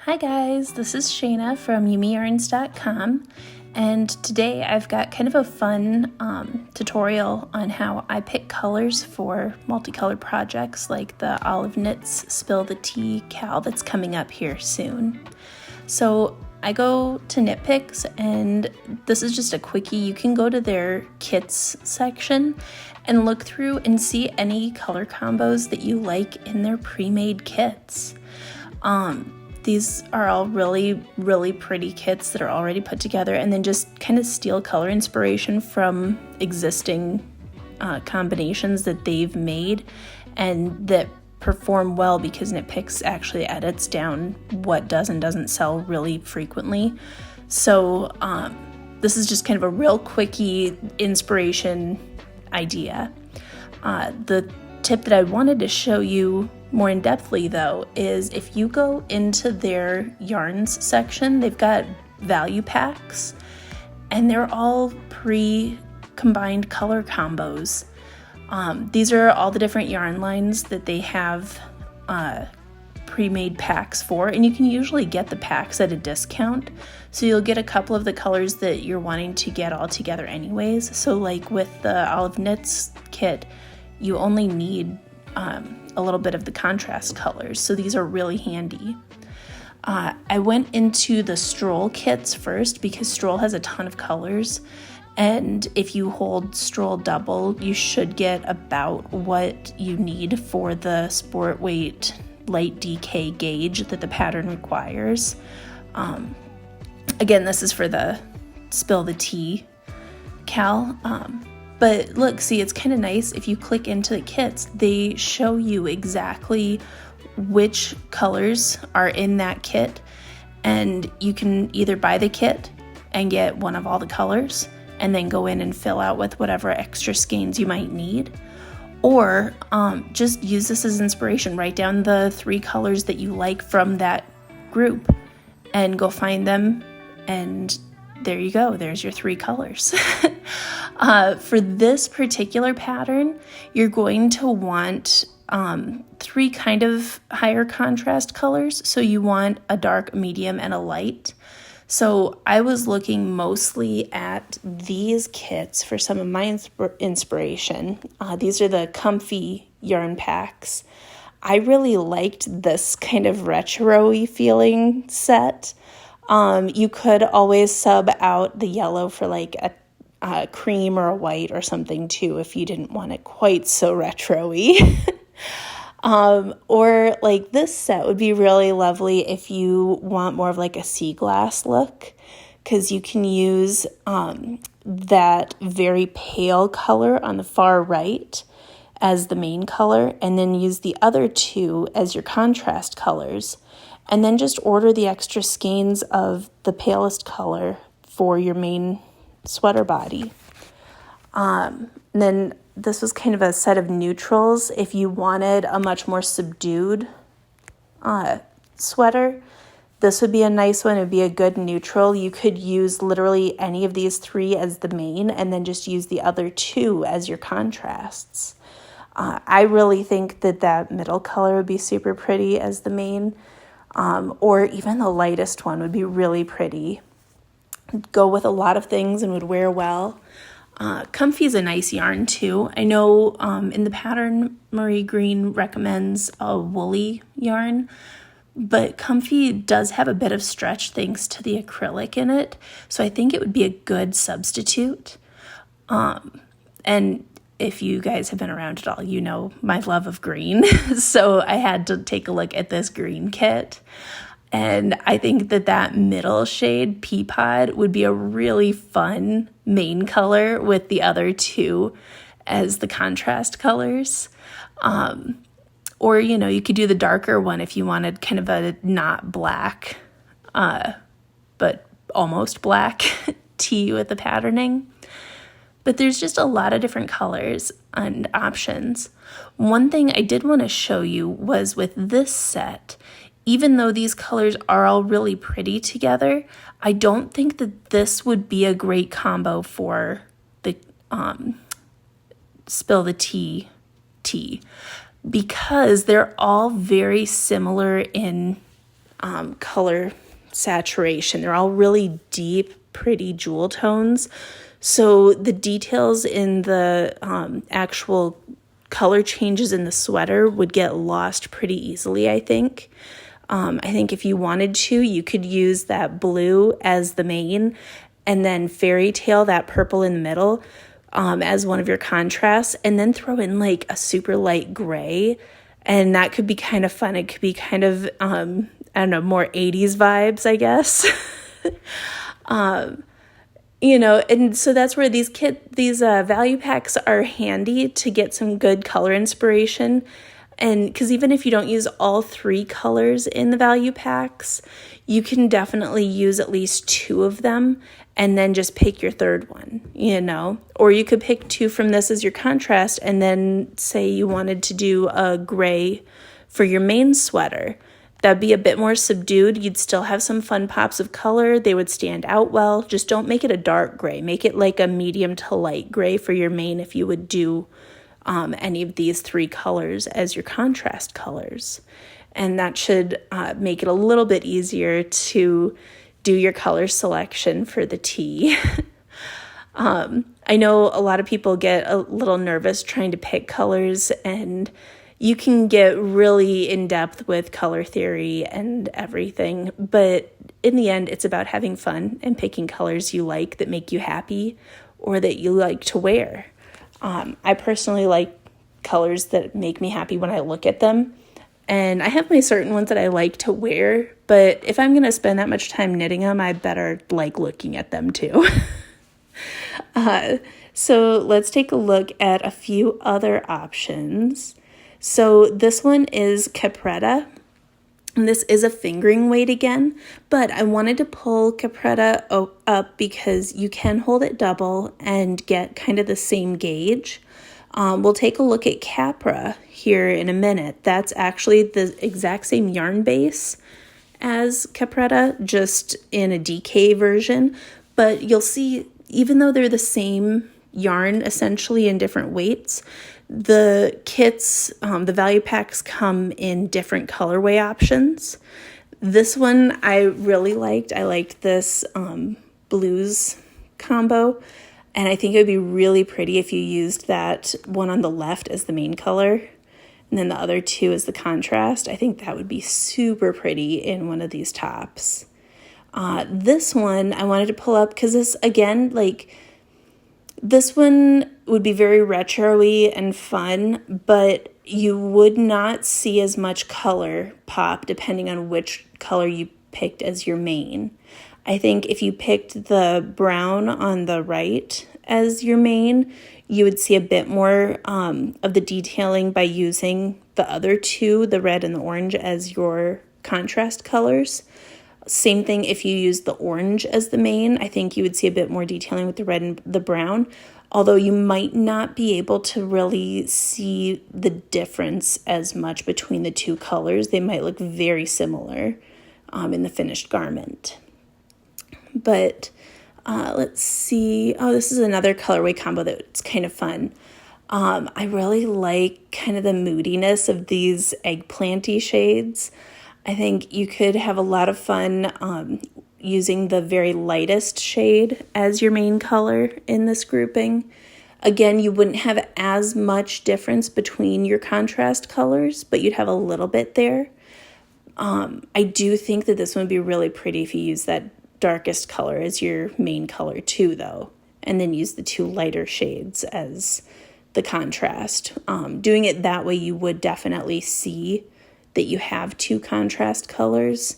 Hi guys, this is Shayna from YumiYarns.com, and today I've got kind of a fun tutorial on how I pick colors for multicolored projects like the Olive Knits Spill the Tea KaL that's coming up here soon. So I go to Knit Picks, and this is just a quickie. You can go to their kits section and look through and see any color combos that you like in their pre-made kits. These are all really, really pretty kits that are already put together, and then just kind of steal color inspiration from existing combinations that they've made and that perform well because Knit Picks actually edits down what does and doesn't sell really frequently. So this is just kind of a real quickie inspiration idea. The tip that I wanted to show you more in depthly though is if you go into their yarns section, they've got value packs and they're all pre-combined color combos. These are all the different yarn lines that they have pre-made packs for, and you can usually get the packs at a discount, so you'll get a couple of the colors that you're wanting to get all together anyways. So like with the Olive Knits kit, you only need a little bit of the contrast colors, so these are really handy. I went into the Stroll kits first because Stroll has a ton of colors, and if you hold Stroll double, you should get about what you need for the sport weight light DK gauge that the pattern requires. Again, this is for the Spill the Tea KaL. But look, see, it's kind of nice. If you click into the kits, they show you exactly which colors are in that kit, and you can either buy the kit and get one of all the colors and then go in and fill out with whatever extra skeins you might need, or just use this as inspiration. Write down the 3 colors that you like from that group and go find them, and there you go. There's your 3 colors. For this particular pattern, you're going to want 3 kind of higher contrast colors. So you want a dark, medium, and a light. So I was looking mostly at these kits for some of my inspiration. These are the Comfy yarn packs. I really liked this kind of retro-y feeling set. You could always sub out the yellow for like a cream or a white or something too if you didn't want it quite so retro-y. Or like this set would be really lovely if you want more of like a sea glass look, because you can use that very pale color on the far right as the main color, and then use the other 2 as your contrast colors, and then just order the extra skeins of the palest color for your main sweater body. Then this was kind of a set of neutrals. If you wanted a much more subdued sweater, this would be a nice one. It would be a good neutral. You could use literally any of these 3 as the main and then just use the other 2 as your contrasts. I really think that middle color would be super pretty as the main, or even the lightest one would be really pretty. Go with a lot of things and would wear well. Comfy is a nice yarn too. I know in the pattern, Marie Green recommends a woolly yarn, but Comfy does have a bit of stretch thanks to the acrylic in it, so I think it would be a good substitute. And if you guys have been around at all, you know my love of green, so I had to take a look at this green kit. And I think that middle shade, Pea Pod, would be a really fun main color with the other 2 as the contrast colors. Or, you know, you could do the darker one if you wanted kind of a not black, but almost black tee with the patterning. But there's just a lot of different colors and options. One thing I did want to show you was with this set, even though these colors are all really pretty together, I don't think that this would be a great combo for the Spill the Tea because they're all very similar in color saturation. They're all really deep, pretty jewel tones. So the details in the actual color changes in the sweater would get lost pretty easily, I think. I think if you wanted to, you could use that blue as the main and then fairy tale that purple in the middle as one of your contrasts, and then throw in like a super light gray. And that could be kind of fun. It could be kind of, I don't know, more 80s vibes, I guess. And so that's where these value packs are handy to get some good color inspiration. And because even if you don't use all 3 colors in the value packs, you can definitely use at least 2 of them and then just pick your 3rd one, Or you could pick 2 from this as your contrast and then say you wanted to do a gray for your main sweater. That'd be a bit more subdued. You'd still have some fun pops of color. They would stand out well. Just don't make it a dark gray. Make it like a medium to light gray for your main if you would do any of these 3 colors as your contrast colors. And that should make it a little bit easier to do your color selection for the tee. I know a lot of people get a little nervous trying to pick colors, and you can get really in depth with color theory and everything, but in the end, it's about having fun and picking colors you like that make you happy or that you like to wear. I personally like colors that make me happy when I look at them, and I have my certain ones that I like to wear, but if I'm going to spend that much time knitting them, I better like looking at them too. So let's take a look at a few other options. So this one is Capretta, and this is a fingering weight again, but I wanted to pull Capretta up because you can hold it double and get kind of the same gauge. We'll take a look at Capra here in a minute. That's actually the exact same yarn base as Capretta, just in a DK version, but you'll see, even though they're the same yarn essentially in different weights, the kits, the value packs come in different colorway options. This one I really liked. I liked this blues combo, and I think it would be really pretty if you used that one on the left as the main color and then the other 2 as the contrast. I think that would be super pretty in one of these tops. This one I wanted to pull up because this, again, this one would be very retro-y and fun, but you would not see as much color pop depending on which color you picked as your main. I think if you picked the brown on the right as your main, you would see a bit more of the detailing by using the other 2, the red and the orange, as your contrast colors. Same thing if you use the orange as the main. I think you would see a bit more detailing with the red and the brown, although you might not be able to really see the difference as much between the 2 colors. They might look very similar in the finished garment. But let's see. Oh, this is another colorway combo that's kind of fun. I really like kind of the moodiness of these eggplanty shades. I think you could have a lot of fun using the very lightest shade as your main color in this grouping. Again, you wouldn't have as much difference between your contrast colors, but you'd have a little bit there. I do think that this one would be really pretty if you use that darkest color as your main color too, though, and then use the 2 lighter shades as the contrast. Doing it that way, you would definitely see that you have 2 contrast colors.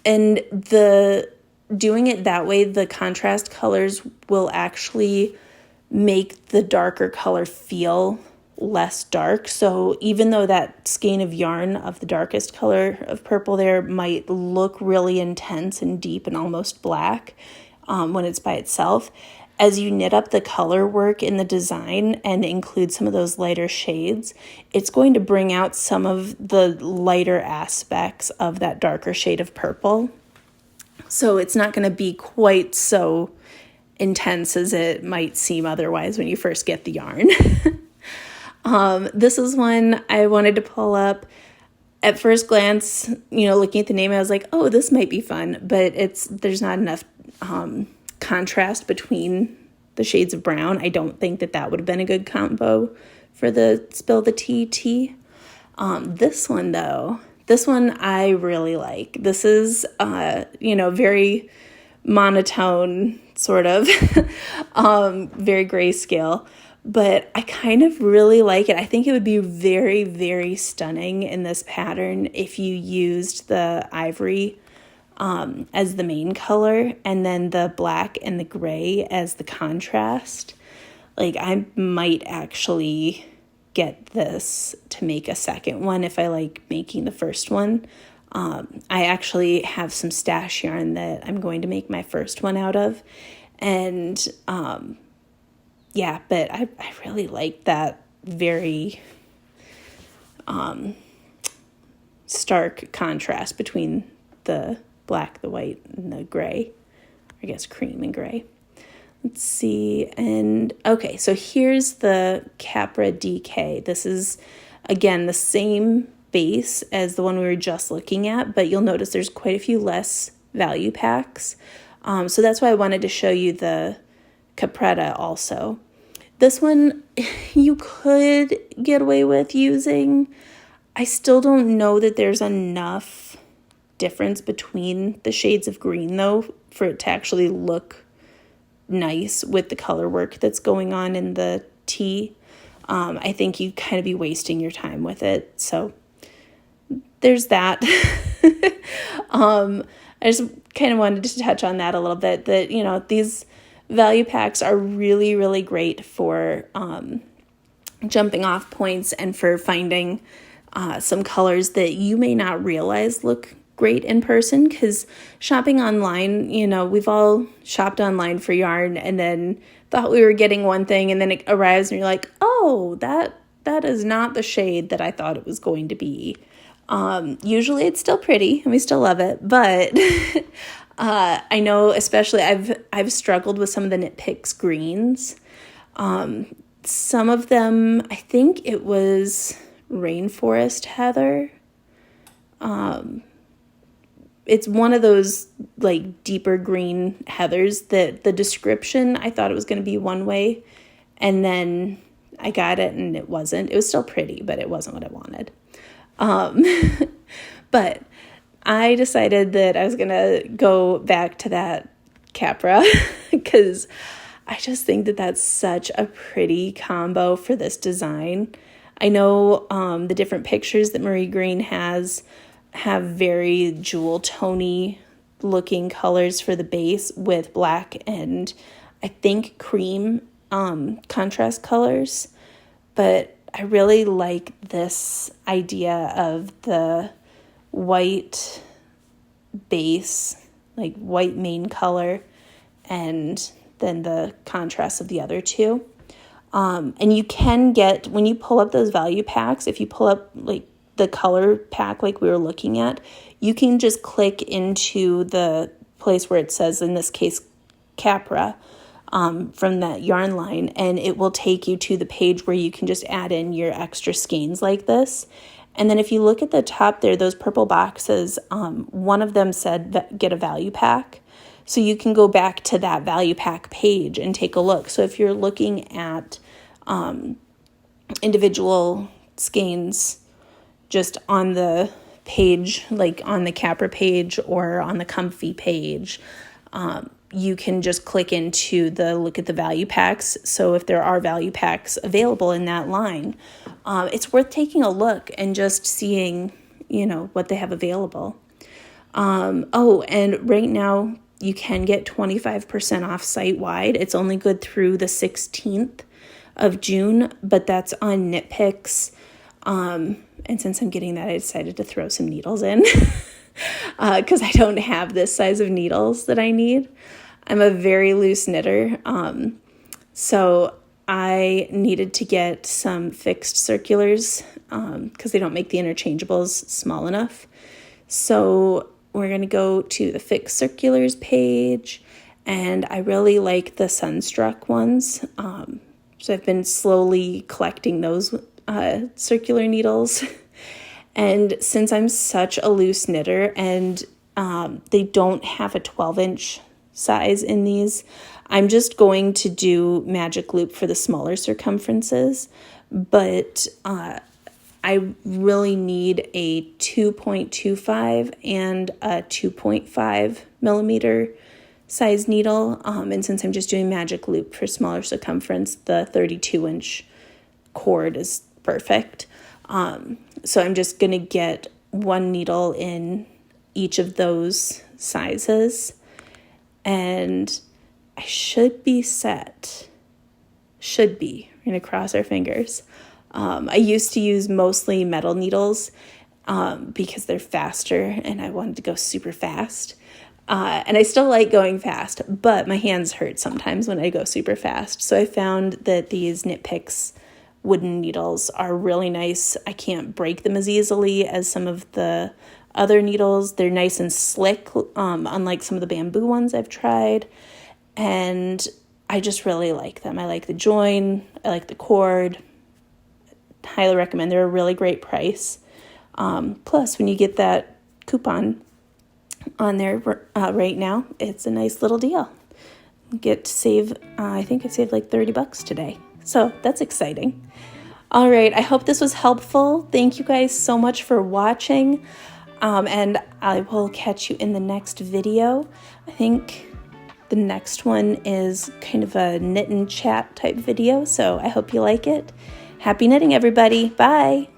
And doing it that way, the contrast colors will actually make the darker color feel less dark. So even though that skein of yarn of the darkest color of purple there might look really intense and deep and almost black when it's by itself, as you knit up the color work in the design and include some of those lighter shades, it's going to bring out some of the lighter aspects of that darker shade of purple. So it's not going to be quite so intense as it might seem otherwise when you first get the yarn. This is one I wanted to pull up. at first glance, looking at the name, I was like, oh, this might be fun, but there's not enough contrast between the shades of brown. I don't think that would have been a good combo for the Spill the Tea. This one though, I really like. This is, very monotone sort of, very grayscale, but I kind of really like it. I think it would be very, very stunning in this pattern if you used the ivory as the main color and then the black and the gray as the contrast. Like, I might actually get this to make a second one if I like making the first one. I actually have some stash yarn that I'm going to make my first one out of. And but I really like that very stark contrast between the black, the white, and the gray. I guess cream and gray. Let's see. And okay, so here's the Capra DK. This is, again, the same base as the one we were just looking at, but you'll notice there's quite a few less value packs. So that's why I wanted to show you the Capretta also. This one you could get away with using. I still don't know that there's enough difference between the shades of green though for it to actually look nice with the color work that's going on in the tea. I think you kind of be wasting your time with it. So there's that. I just kind of wanted to touch on that a little bit, that, these value packs are really, really great for jumping off points and for finding some colors that you may not realize look great in person, because shopping online, we've all shopped online for yarn and then thought we were getting one thing and then it arrives and you're like, oh, that is not the shade that I thought it was going to be. Usually it's still pretty and we still love it, but I know especially I've struggled with some of the Knit Picks greens. Some of them, I think it was Rainforest Heather. It's one of those like deeper green heathers that the description, I thought it was going to be one way, and then I got it and it wasn't. It was still pretty, but it wasn't what I wanted. But I decided that I was going to go back to that Capra because I just think that that's such a pretty combo for this design. I know the different pictures that Marie Green has have very jewel tony looking colors for the base with black and I think cream contrast colors, but I really like this idea of the white base, like white main color, and then the contrast of the other two. And you can get, when you pull up those value packs, if you pull up like the color pack like we were looking at, you can just click into the place where it says, in this case, Capra, from that yarn line, and it will take you to the page where you can just add in your extra skeins like this. And then if you look at the top there, those purple boxes, one of them said get a value pack. So you can go back to that value pack page and take a look. So if you're looking at individual skeins just on the page, like on the Capra page or on the Comfy page, you can just click into the look at the value packs. So if there are value packs available in that line, it's worth taking a look and just seeing, what they have available. And right now you can get 25% off site-wide. It's only good through the 16th of June, but that's on Knit Picks. And since I'm getting that, I decided to throw some needles in because I don't have this size of needles that I need. I'm a very loose knitter, so I needed to get some fixed circulars because they don't make the interchangeables small enough. So we're going to go to the fixed circulars page, and I really like the Sunstruck ones. So I've been slowly collecting those circular needles. And since I'm such a loose knitter and they don't have a 12-inch size in these, I'm just going to do magic loop for the smaller circumferences, but I really need a 2.25 and a 2.5 millimeter size needle. And since I'm just doing magic loop for smaller circumference, the 32-inch cord is perfect. So I'm just going to get one needle in each of those sizes, and I should be set. Should be. We're going to cross our fingers. I used to use mostly metal needles because they're faster, and I wanted to go super fast. And I still like going fast, but my hands hurt sometimes when I go super fast. So I found that these Knit Picks wooden needles are really nice. I can't break them as easily as some of the other needles. They're nice and slick, unlike some of the bamboo ones I've tried. And I just really like them. I like the join. I like the cord. Highly recommend. They're a really great price. Plus, when you get that coupon on there right now, it's a nice little deal. Get to save, I think I saved like $30 today. So that's exciting. All right, I hope this was helpful. Thank you guys so much for watching. And I will catch you in the next video. I think the next one is kind of a knit and chat type video, so I hope you like it. Happy knitting, everybody. Bye.